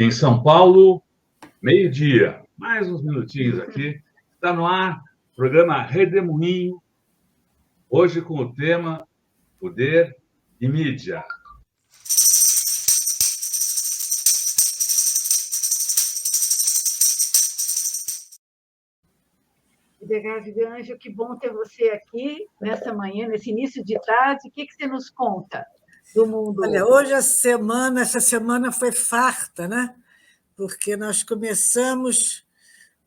Em São Paulo, meio-dia. Mais uns minutinhos aqui. Está no ar o programa Redemoinho, hoje com o tema Poder e Mídia. Degarve Ganjo, que bom ter você aqui nessa manhã, nesse início de tarde. O que você nos conta do mundo? Olha, hoje essa semana foi farta, né? Porque nós começamos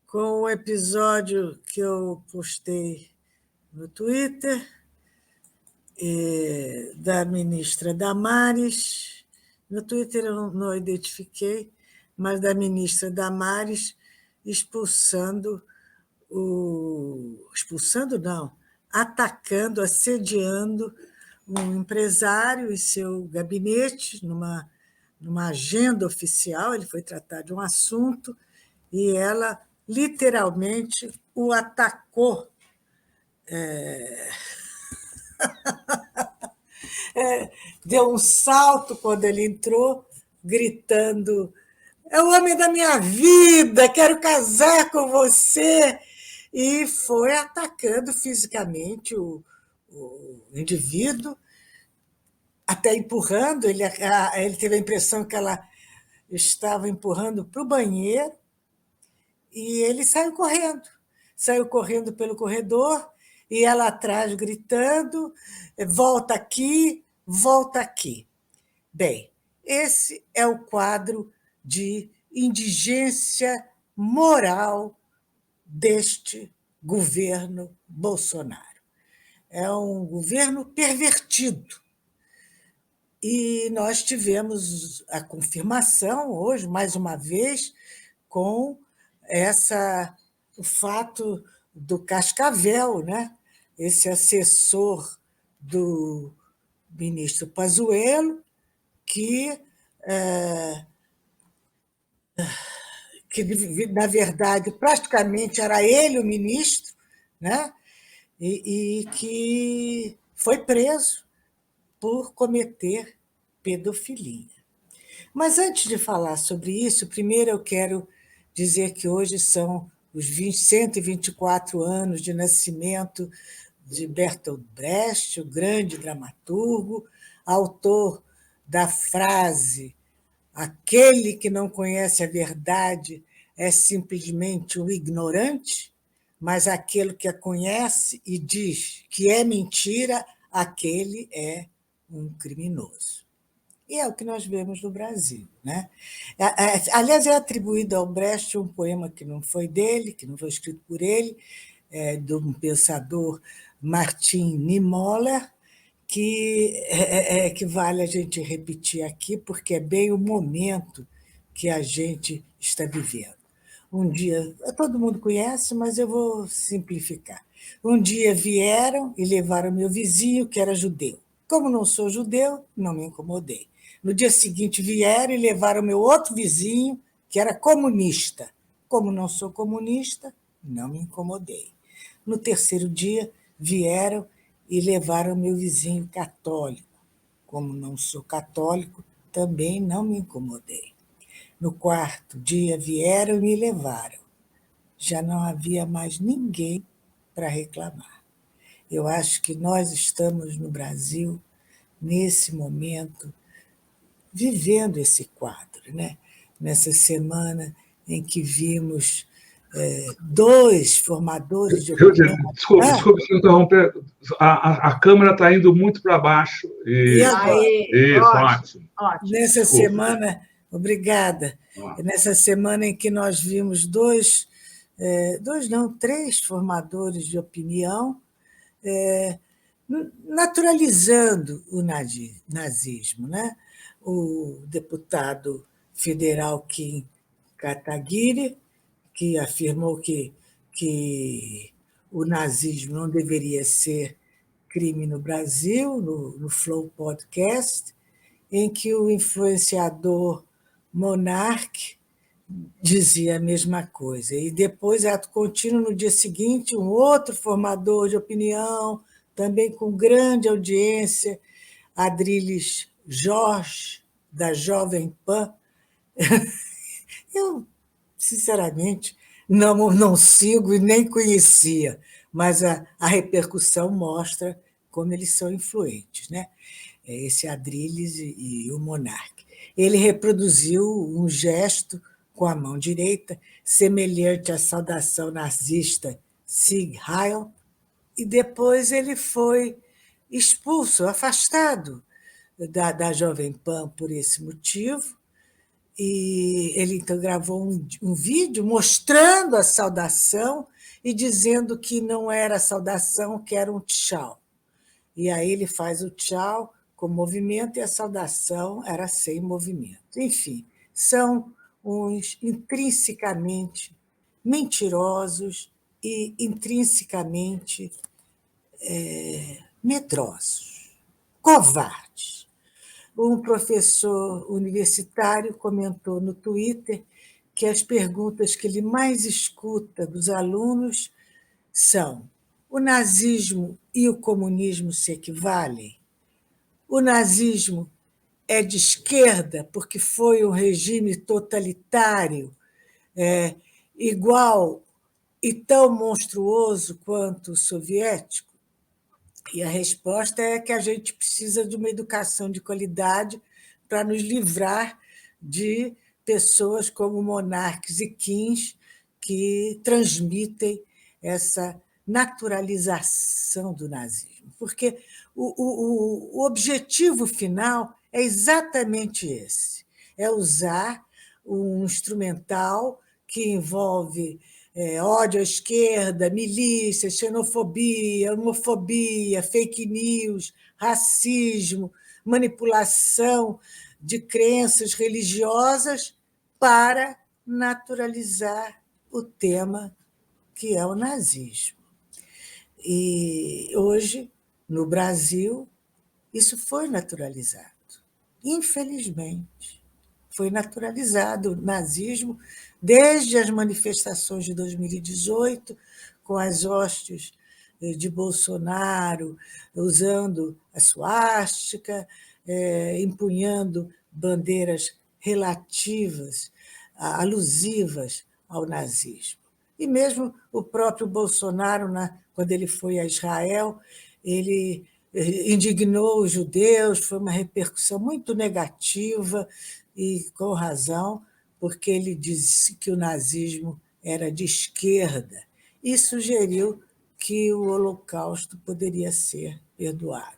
com o episódio que eu postei no Twitter, da ministra Damares. No Twitter eu não identifiquei, mas da ministra Damares atacando, assediando um empresário e seu gabinete numa agenda oficial. Ele foi tratar de um assunto e ela literalmente o atacou. Deu um salto quando ele entrou, gritando: "É o homem da minha vida, quero casar com você!" E foi atacando fisicamente o indivíduo, até empurrando. Ele teve a impressão que ela estava empurrando para o banheiro e ele saiu correndo pelo corredor e ela atrás gritando: "Volta aqui, volta aqui." Bem, esse é o quadro de indigência moral deste governo Bolsonaro. É um governo pervertido. E nós tivemos a confirmação hoje, mais uma vez, com o fato do Cascavel, né? Esse assessor do ministro Pazuello, que na verdade, praticamente era ele o ministro, né? E que foi preso por cometer pedofilia. Mas antes de falar sobre isso, primeiro eu quero dizer que hoje são os 124 anos de nascimento de Bertolt Brecht, o grande dramaturgo, autor da frase: "Aquele que não conhece a verdade é simplesmente um ignorante, mas aquele que a conhece e diz que é mentira, aquele é um criminoso." E é o que nós vemos no Brasil, né? Aliás, é atribuído ao Brecht um poema que não foi dele, que não foi escrito por ele, de um pensador, Martin Niemöller, que vale a gente repetir aqui, porque é bem o momento que a gente está vivendo. Um dia, todo mundo conhece, mas eu vou simplificar. Um dia vieram e levaram meu vizinho, que era judeu. Como não sou judeu, não me incomodei. No dia seguinte vieram e levaram meu outro vizinho, que era comunista. Como não sou comunista, não me incomodei. No terceiro dia vieram e levaram meu vizinho católico. Como não sou católico, também não me incomodei. No quarto dia vieram e me levaram. Já não havia mais ninguém para reclamar. Eu acho que nós estamos no Brasil, nesse momento, vivendo esse quadro, né? Nessa semana em que vimos dois formadores de opinião. Desculpe se interromper. A câmera está indo muito para baixo. Isso, ótimo. Nessa semana, obrigada. Nessa semana em que nós vimos três formadores de opinião naturalizando o nazismo, né? O deputado federal Kim Kataguiri, que afirmou que o nazismo não deveria ser crime no Brasil, no Flow Podcast, em que o influenciador Monark dizia a mesma coisa. E depois, ato contínuo, no dia seguinte, um outro formador de opinião, também com grande audiência, Adriles Jorge, da Jovem Pan, Eu, sinceramente, não sigo e nem conhecia, mas a repercussão mostra como eles são influentes, né? Esse Adrilles e o Monarque. Ele reproduziu um gesto com a mão direita, semelhante à saudação nazista Sieg Heil, e depois ele foi expulso, afastado da Jovem Pan por esse motivo, e ele então gravou um vídeo mostrando a saudação e dizendo que não era saudação, que era um tchau. E aí ele faz o tchau com movimento e a saudação era sem movimento. Enfim, são uns intrinsecamente mentirosos e intrinsecamente medrosos, covardes. Um professor universitário comentou no Twitter que as perguntas que ele mais escuta dos alunos são: o nazismo e o comunismo se equivalem? O nazismo é de esquerda porque foi um regime totalitário, igual e tão monstruoso quanto o soviético? E a resposta é que a gente precisa de uma educação de qualidade para nos livrar de pessoas como monarques e kings que transmitem essa naturalização do nazismo. Porque o objetivo final é exatamente esse: é usar um instrumental que envolve ódio à esquerda, milícia, xenofobia, homofobia, fake news, racismo, manipulação de crenças religiosas para naturalizar o tema que é o nazismo. E hoje, no Brasil, isso foi naturalizado. Infelizmente, foi naturalizado o nazismo desde as manifestações de 2018, com as hostes de Bolsonaro usando a suástica, empunhando bandeiras relativas, alusivas ao nazismo. E mesmo o próprio Bolsonaro, quando ele foi a Israel, ele indignou os judeus, foi uma repercussão muito negativa, e com razão, porque ele disse que o nazismo era de esquerda e sugeriu que o Holocausto poderia ser perdoado.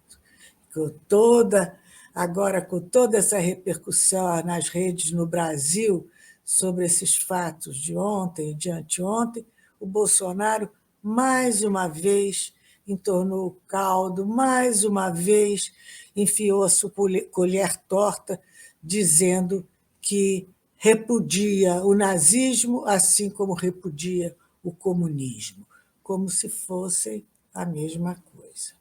Agora, com toda essa repercussão nas redes no Brasil sobre esses fatos de ontem e de anteontem, o Bolsonaro, mais uma vez, entornou o caldo, mais uma vez, enfiou a sua colher torta, dizendo que repudia o nazismo, assim como repudia o comunismo, como se fossem a mesma coisa.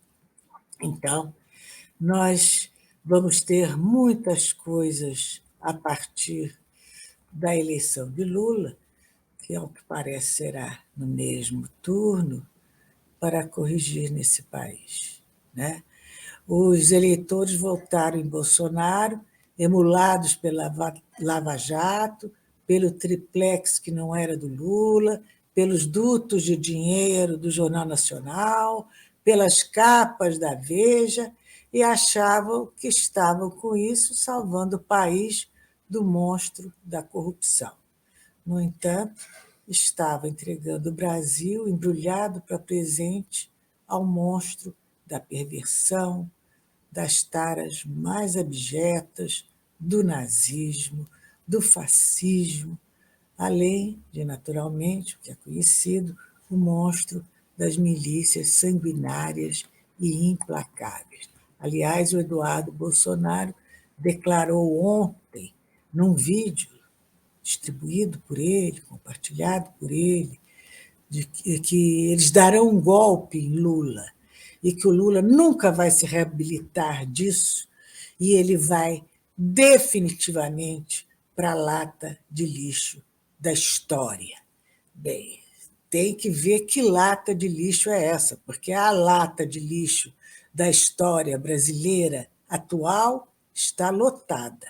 Então, nós vamos ter muitas coisas a partir da eleição de Lula, que, ao que parece, será no mesmo turno, para corrigir nesse país, né? Os eleitores votaram em Bolsonaro, emulados pela Lava Jato, pelo triplex que não era do Lula, pelos dutos de dinheiro do Jornal Nacional, pelas capas da Veja, e achavam que estavam, com isso, salvando o país do monstro da corrupção. No entanto, estava entregando o Brasil, embrulhado para presente, ao monstro da perversão, das taras mais abjetas, do nazismo, do fascismo, além de, naturalmente, o que é conhecido, o monstro das milícias sanguinárias e implacáveis. Aliás, o Eduardo Bolsonaro declarou ontem, num vídeo distribuído por ele, compartilhado por ele, de que eles darão um golpe em Lula e que o Lula nunca vai se reabilitar disso e ele vai definitivamente para a lata de lixo da história. Bem, tem que ver que lata de lixo é essa, porque a lata de lixo da história brasileira atual está lotada.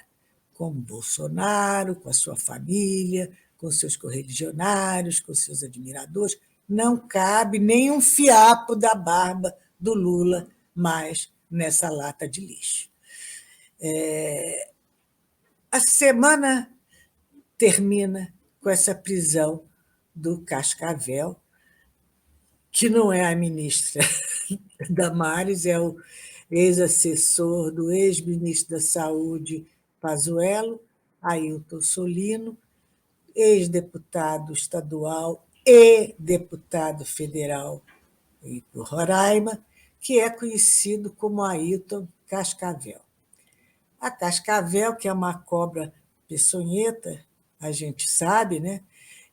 com Bolsonaro, com a sua família, com seus correligionários, com seus admiradores. Não cabe nem um fiapo da barba do Lula mais nessa lata de lixo. A semana termina com essa prisão do Cascavel, que não é a ministra Damares, é o ex-assessor do ex-ministro da Saúde, Pazuello, Ailton Solino, ex-deputado estadual e deputado federal por Roraima, que é conhecido como Ailton Cascavel. A cascavel, que é uma cobra peçonhenta, a gente sabe, né?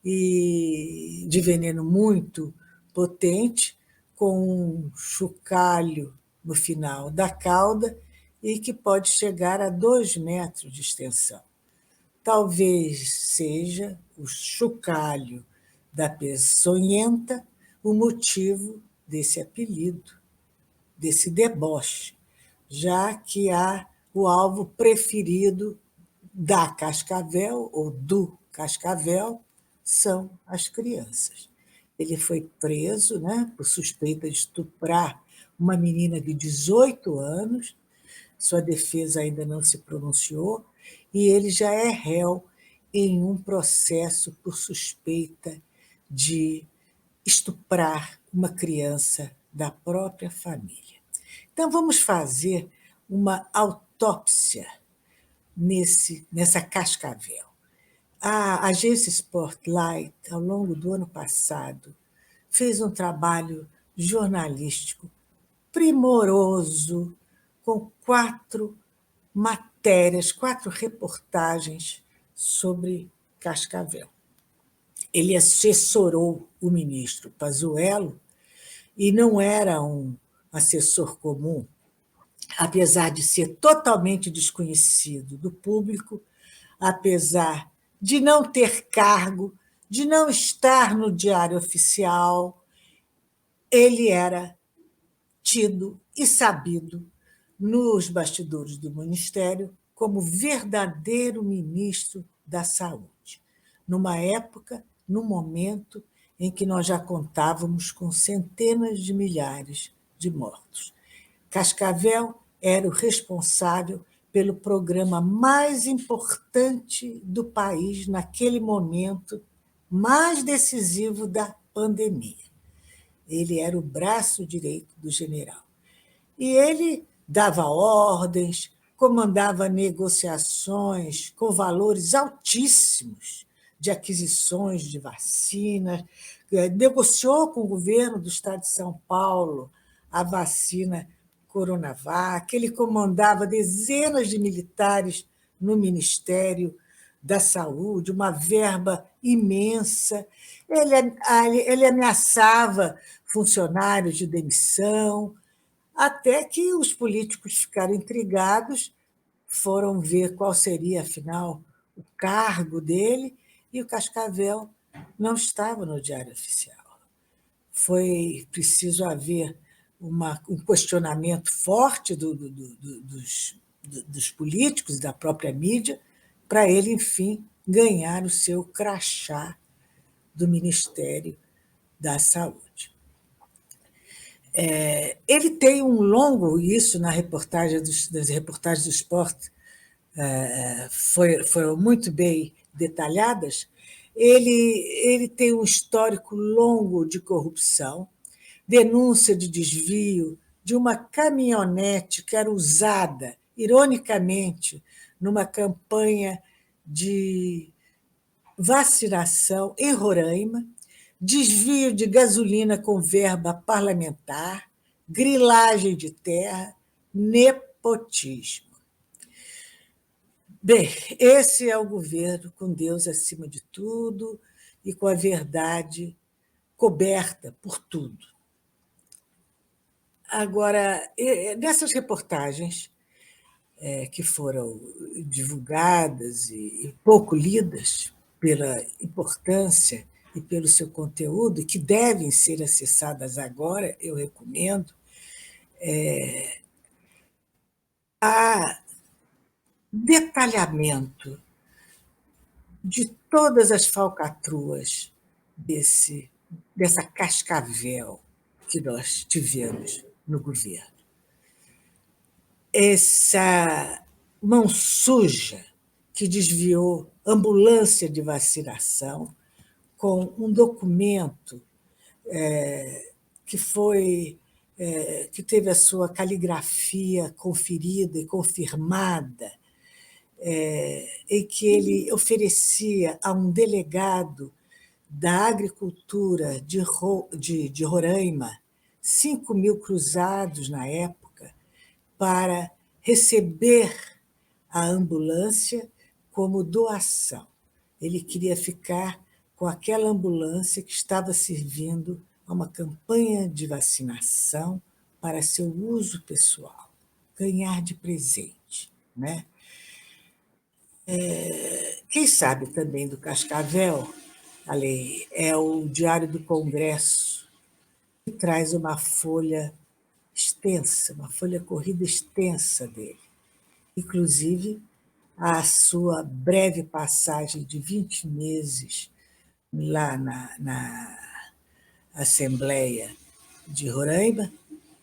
E de veneno muito potente, com um chocalho no final da cauda e que pode chegar a 2 metros de extensão. Talvez seja o chocalho da peçonhenta o motivo desse apelido, desse deboche, já que o alvo preferido da cascavel ou do cascavel são as crianças. Ele foi preso, né, por suspeita de estuprar uma menina de 18 anos, sua defesa ainda não se pronunciou, e ele já é réu em um processo por suspeita de estuprar uma criança da própria família. Então, vamos fazer uma autópsia nessa cascavel. A agência Spotlight, ao longo do ano passado, fez um trabalho jornalístico primoroso, com 4 matérias, 4 reportagens sobre Cascavel. Ele assessorou o ministro Pazuello e não era um assessor comum, apesar de ser totalmente desconhecido do público, apesar de não ter cargo, de não estar no Diário Oficial, ele era tido e sabido nos bastidores do Ministério como verdadeiro ministro da Saúde, numa época, num momento em que nós já contávamos com centenas de milhares de mortos. Cascavel era o responsável pelo programa mais importante do país naquele momento, mais decisivo da pandemia. Ele era o braço direito do general. E ele dava ordens, comandava negociações com valores altíssimos de aquisições de vacinas, negociou com o governo do estado de São Paulo a vacina Coronavac, ele comandava dezenas de militares no Ministério da Saúde, uma verba imensa. Ele ameaçava funcionários de demissão, até que os políticos ficaram intrigados, foram ver qual seria, afinal, o cargo dele, e o Cascavel não estava no Diário Oficial. Foi preciso haver um questionamento forte dos políticos, da própria mídia, para ele, enfim, ganhar o seu crachá do Ministério da Saúde. Ele tem um longo, isso na reportagem das reportagens do esporte foram muito bem detalhadas. Ele tem um histórico longo de corrupção, denúncia de desvio de uma caminhonete que era usada, ironicamente, numa campanha de vacinação em Roraima, desvio de gasolina com verba parlamentar, grilagem de terra, nepotismo. Bem, esse é o governo com Deus acima de tudo e com a verdade coberta por tudo. Agora, nessas reportagens que foram divulgadas e pouco lidas pela importância e pelo seu conteúdo, que devem ser acessadas agora, eu recomendo, há detalhamento de todas as falcatruas dessa cascavel que nós tivemos no governo. Essa mão suja que desviou ambulância de vacinação com um documento que foi que teve a sua caligrafia conferida e confirmada, em que ele oferecia a um delegado da agricultura de Roraima 5.000 cruzados na época para receber a ambulância como doação. Ele queria ficar com aquela ambulância que estava servindo a uma campanha de vacinação para seu uso pessoal, ganhar de presente, né? Quem sabe também do Cascavel, ali, é o Diário do Congresso, que traz uma folha extensa, uma folha corrida extensa dele. Inclusive, a sua breve passagem de 20 meses lá na Assembleia de Roraima,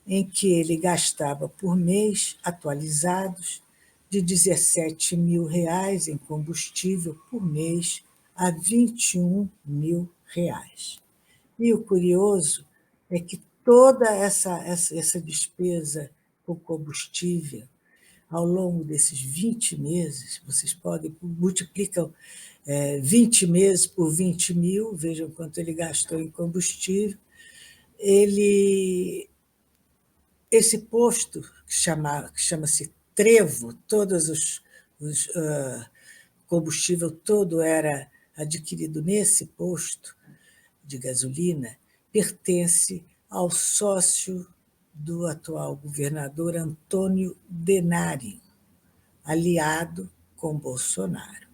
em que ele gastava por mês, atualizados, de R$ 17.000 em combustível por mês a R$ 21.000. E o curioso é que toda essa despesa com combustível, ao longo desses 20 meses, vocês podem, multiplicam 20 meses por 20.000, vejam quanto ele gastou em combustível. Esse posto, que chama-se Trevo, todos os combustível todo era adquirido nesse posto de gasolina, pertence ao sócio do atual governador Antônio Denari, aliado com Bolsonaro.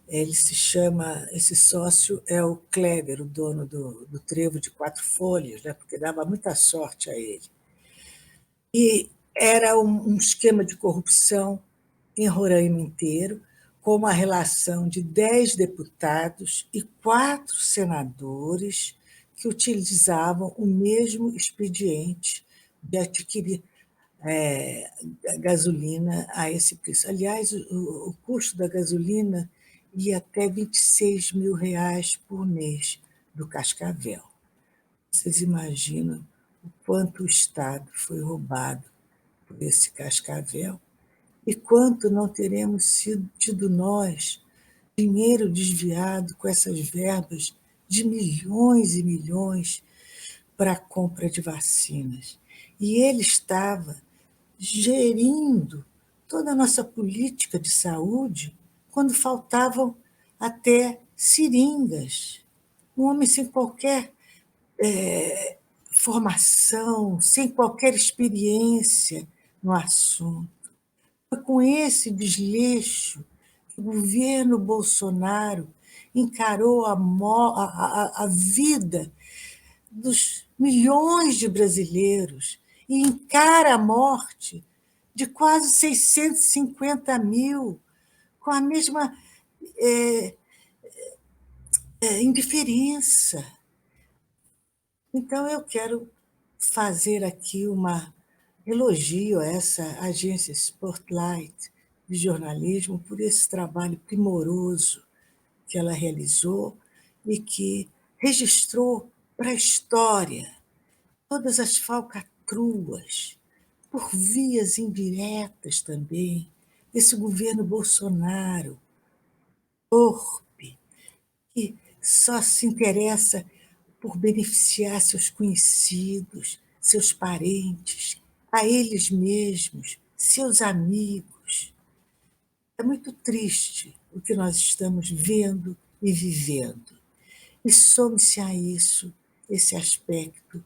Esse sócio é o Kleber, o dono do Trevo de 4 Folhas, né, porque dava muita sorte a ele. E era um esquema de corrupção em Roraima inteiro, com uma relação de 10 deputados e 4 senadores que utilizavam o mesmo expediente de adquirir gasolina a esse preço. Aliás, o custo da gasolina ia até R$ 26.000 por mês do Cascavel. Vocês imaginam o quanto o Estado foi roubado por esse Cascavel e quanto não teremos tido nós dinheiro desviado com essas verbas de milhões e milhões para a compra de vacinas. E ele estava gerindo toda a nossa política de saúde quando faltavam até seringas. Um homem sem qualquer formação, sem qualquer experiência no assunto. Foi com esse desleixo que o governo Bolsonaro encarou a vida dos milhões de brasileiros e encara a morte de quase 650.000 com a mesma indiferença. Então, eu quero fazer aqui um elogio a essa agência Spotlight de jornalismo por esse trabalho primoroso que ela realizou e que registrou para a história todas as falcatruas, por vias indiretas também, desse governo Bolsonaro, torpe, que só se interessa por beneficiar seus conhecidos, seus parentes, a eles mesmos, seus amigos. É muito triste o que nós estamos vendo e vivendo. E some-se a isso esse aspecto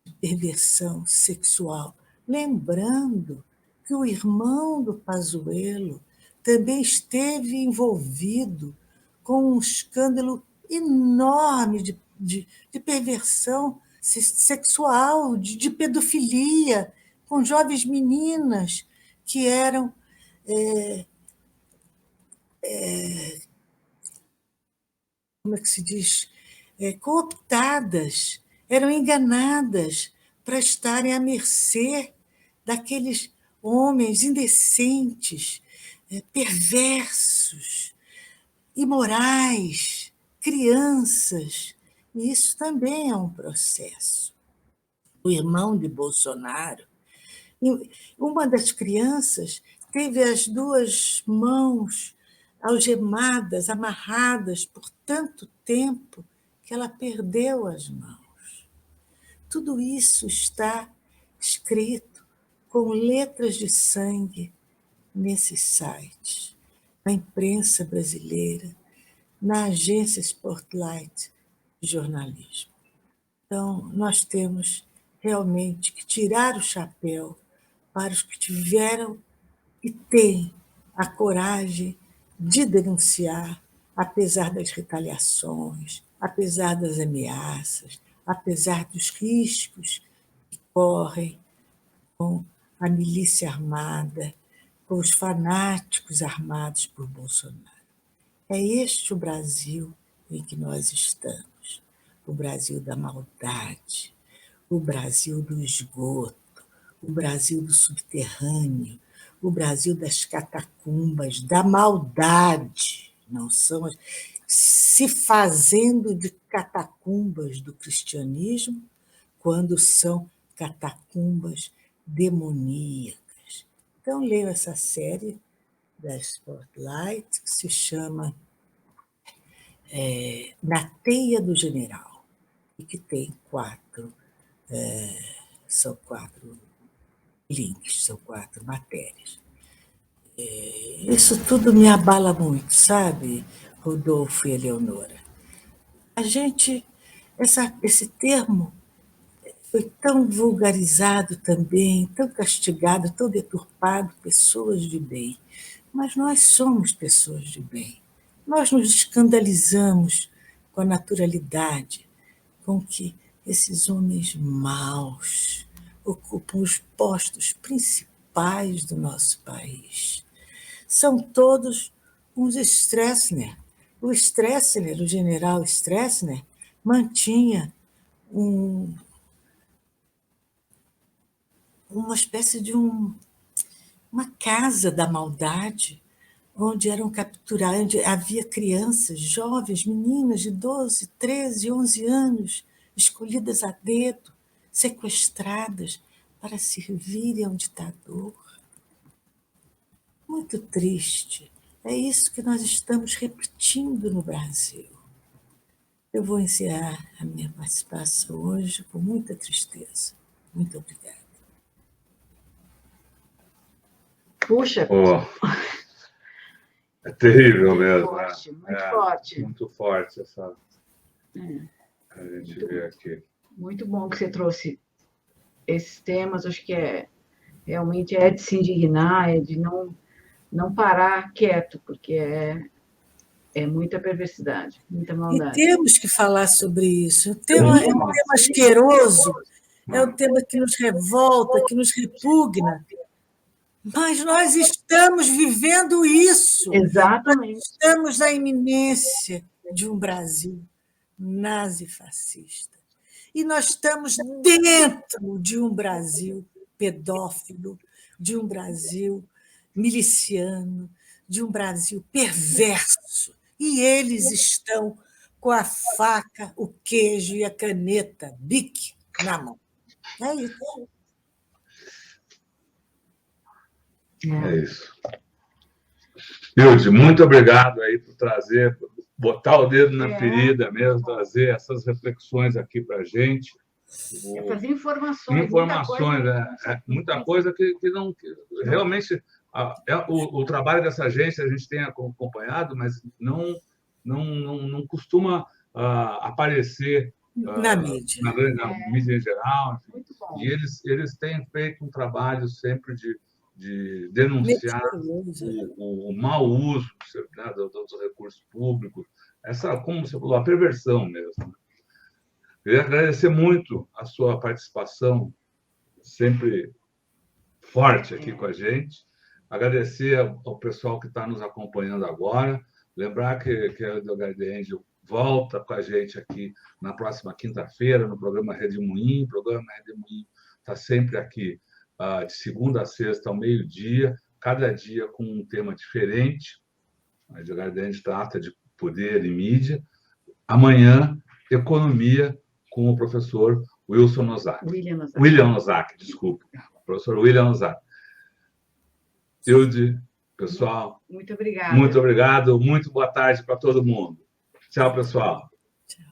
de perversão sexual. Lembrando que o irmão do Pazuello também esteve envolvido com um escândalo enorme de perversão sexual, de pedofilia, com jovens meninas que eram como é que se diz, cooptadas, eram enganadas para estarem à mercê daqueles homens indecentes, perversos, imorais, crianças. E isso também é um processo. O irmão de Bolsonaro, uma das crianças teve as duas mãos algemadas, amarradas por tanto tempo que ela perdeu as mãos. Tudo isso está escrito com letras de sangue nesses sites, na imprensa brasileira, na agência Spotlight de jornalismo. Então, nós temos realmente que tirar o chapéu para os que tiveram e têm a coragem de denunciar, apesar das retaliações, apesar das ameaças, apesar dos riscos que correm com a milícia armada, com os fanáticos armados por Bolsonaro. É este o Brasil em que nós estamos, o Brasil da maldade, o Brasil do esgoto, o Brasil do subterrâneo, o Brasil das catacumbas, da maldade, não são se fazendo de catacumbas do cristianismo, quando são catacumbas demoníacas. Então, leio essa série da Spotlight, que se chama Na Teia do General, e que tem são 4 links, são 4 matérias. Isso tudo me abala muito, sabe, Rodolfo e Eleonora? A gente, esse termo foi tão vulgarizado também, tão castigado, tão deturpado, pessoas de bem. Mas nós somos pessoas de bem. Nós nos escandalizamos com a naturalidade com que esses homens maus ocupam os postos principais do nosso país. São todos uns Stroessner. O Stroessner, o general Stroessner, mantinha uma espécie de uma casa da maldade, onde eram capturados, onde havia crianças, jovens, meninas de 12, 13, 11 anos, escolhidas a dedo, sequestradas para servirem ao ditador. Muito triste. É isso que nós estamos repetindo no Brasil. Eu vou encerrar a minha participação hoje com muita tristeza. Muito obrigada. Puxa, é terrível mesmo. Forte, muito forte. Muito forte essa. A gente vê aqui. Muito bom que você trouxe esses temas. Acho que realmente é de se indignar, é de não parar quieto, porque é muita perversidade, muita maldade. E temos que falar sobre isso. É um tema asqueroso, é um tema que nos revolta, que nos repugna. Mas nós estamos vivendo isso. Exatamente. Nós estamos na iminência de um Brasil nazifascista. E nós estamos dentro de um Brasil pedófilo, de um Brasil miliciano, de um Brasil perverso. E eles estão com a faca, o queijo e a caneta Bic na mão. É isso. É isso. Hilde, muito obrigado aí por trazer, botar o dedo na ferida mesmo, trazer essas reflexões aqui para a gente. Fazer informações. Informações, muita coisa que não... realmente, o trabalho dessa agência a gente tem acompanhado, mas não costuma aparecer na mídia. Na mídia em geral. Muito bom. E eles têm feito um trabalho sempre de denunciar o mau uso, né, dos recursos públicos, como você falou, a perversão mesmo. Queria agradecer muito a sua participação, sempre forte aqui com a gente. Agradecer ao pessoal que está nos acompanhando agora. Lembrar que a Radio Garden Angel volta com a gente aqui na próxima quinta-feira, no programa Rede Moinho. O programa Rede Moinho está sempre aqui de segunda a sexta, ao meio-dia, cada dia com um tema diferente. A Radio Garden Angel trata de poder e mídia. Amanhã, economia, com o professor Wilson Ozaki. William Ozaki, desculpa. Professor William Ozaki. Hilde, pessoal. Muito obrigada. Muito obrigado. Muito boa tarde para todo mundo. Tchau, pessoal. Tchau.